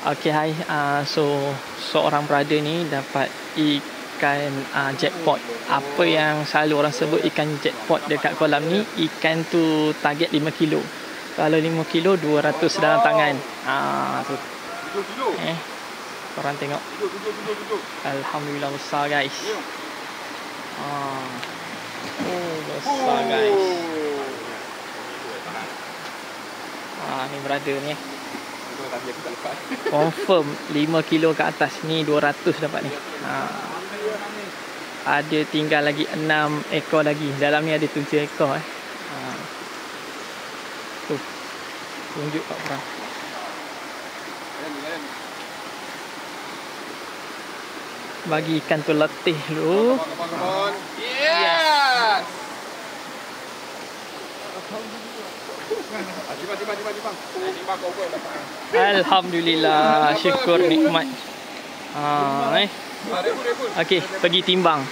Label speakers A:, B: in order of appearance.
A: Okay, hai. So seorang brother ni dapat ikan jackpot. Apa yang selalu orang sebut ikan jackpot dekat kolam ni, ikan tu target 5 kilo. Kalau 5 kilo 200 dalam tangan. Tu. Korang tengok. Alhamdulillah besar guys. Oh, besar guys. Ni brother ni. Confirm 5 kilo ke atas. Ni 200 dapat ni. Ada tinggal lagi 6 ekor lagi. Dalam ni ada 7 ekor Tu. Tunjuk kat korang. Bagi ikan tu letih dulu.
B: Yes.
A: Alhamdulillah, syukur nikmat. Okey, pergi timbang.